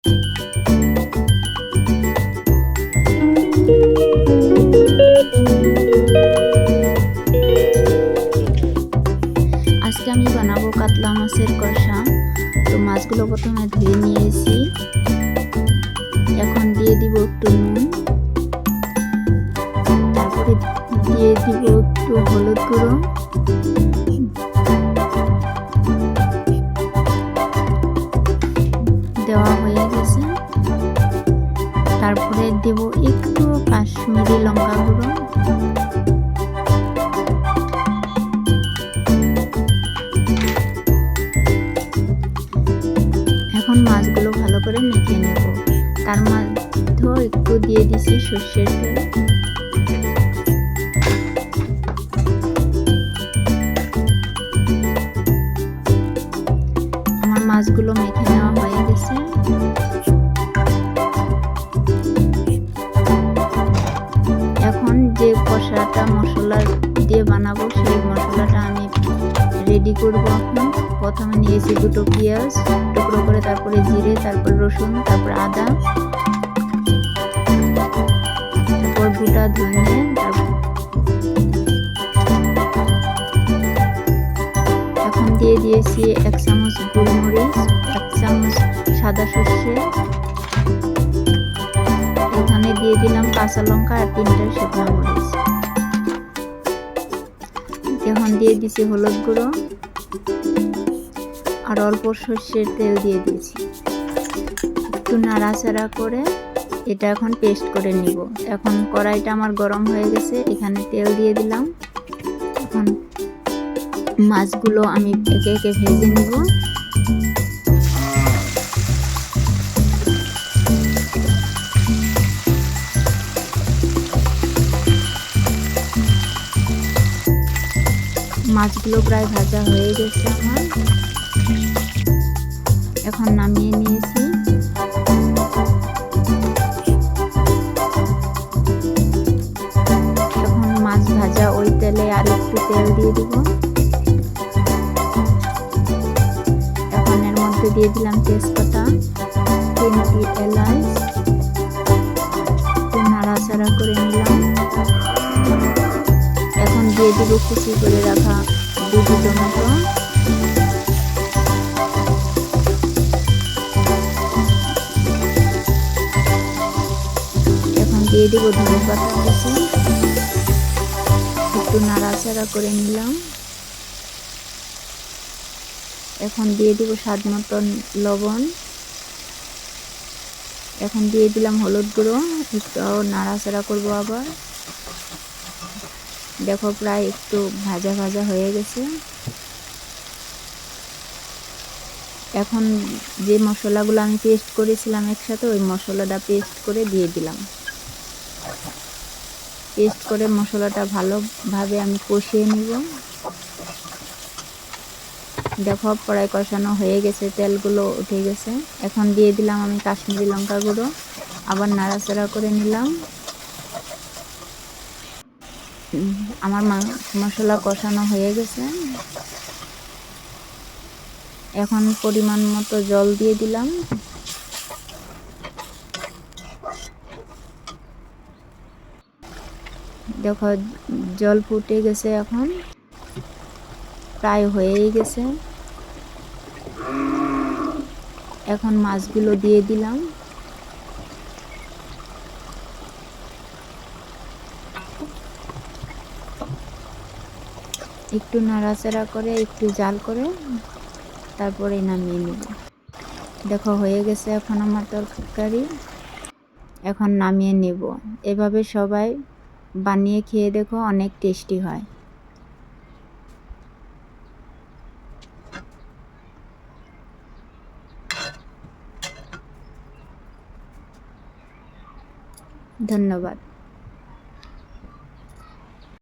আজকে আমি বানাবো কাতলা মাছের কষা। তো মাছগুলো প্রথমে ধুয়ে নিয়েছি। এখন দিয়ে দিব একটু নুন, তারপরে দিয়ে দিব একটু হলুদ গুঁড়ো, দেওয়া হয়ে গেছে। তারপরে দেব একটু কাশ্মীরি লঙ্কা গুঁড়ো, এখন মাছগুলো ভালো করে মেখে নেব। তার মধ্যে একটু দিয়ে দিছি সর্ষের তেল। আমার মাছগুলো মেখে নেওয়া হয়ে গেছে। এখন যে কষাটা মশলা দিয়ে বানাবো সেই মশলাটা আমি রেডি করব। এখন প্রথমে নিয়েছি দুটো পেঁয়াজ টুকরো করে, তারপরে জিরে, তারপর রসুন, তারপর আদা, তারপর গোটা ধনে, এখন দিয়ে দিয়েছি 1 চামচ গোলমরিচ, 1 চামচ সাদা সর্ষে, এখানে দিয়ে দিলাম কাঁচা লঙ্কা আর 3টা শুকনো মরিচ। এখন দিয়ে দিছি হলুদ গুঁড়ো আর অল্প সর্ষের তেল দিয়ে দিয়েছি। একটু নাড়াচাড়া করে এটা এখন পেস্ট করে নিব। এখন কড়াইটা আমার গরম হয়ে গেছে, এখানে তেল দিয়ে দিলাম। এখন মাছগুলো আমি একে একে ভেজে নিব। মাছগুলো প্রায় ভাজা হয়ে গেছে আমার, এখন নামিয়ে নিয়েছি। এখন মাছ ভাজা ওই তেলে আর একটু তেল দিয়ে দিব। এখন এর মধ্যে দিয়ে দিলাম তেজপাতা, 3টি এলাচ, নাড়াচাড়া করে নিলাম। এখন দিয়ে দিব কুচি করে রাখা 2টি টমেটো, এখন দিয়ে দিব ধনে পাতা কুচি, একটু নাড়াচাড়া করে নিলাম। এখন দিয়ে দিব স্বাদ মতন লবণ, এখন দিয়ে দিলাম হলুদ গুঁড়ো, একটু নাড়াচাড়া করব আবার। দেখো প্রায় একটু ভাজা ভাজা হয়ে গেছে। এখন যে মশলাগুলো আমি পেস্ট করেছিলাম একসাথে, ওই মশলাটা পেস্ট করে দিয়ে দিলাম। পেস্ট করে মশলাটা ভালোভাবে আমি কষিয়ে নিব। দেখো প্রায় কষানো হয়ে গেছে, তেলগুলো উঠে গেছে। এখন দিয়ে দিলাম আমি কাশ্মীরি লঙ্কা গুঁড়ো, আবার নাড়াচাড়া করে নিলাম। আমার মশলা কষানো হয়ে গেছে। এখন পরিমাণ মতো জল দিয়ে দিলাম। দেখো জল ফুটে গেছে, এখন প্রায় হয়েই গেছে। এখন মাছগুলো দিয়ে দিলাম। একটু নাড়াচাড়া করে একটু জাল করে তারপরে নামিয়ে নেব। দেখো হয়ে গেছে এখন আমার তরকারি, এখন নামিয়ে নেব। এভাবে সবাই বানিয়ে খেয়ে দেখো, অনেক টেস্টি হয়। ধন্যবাদ।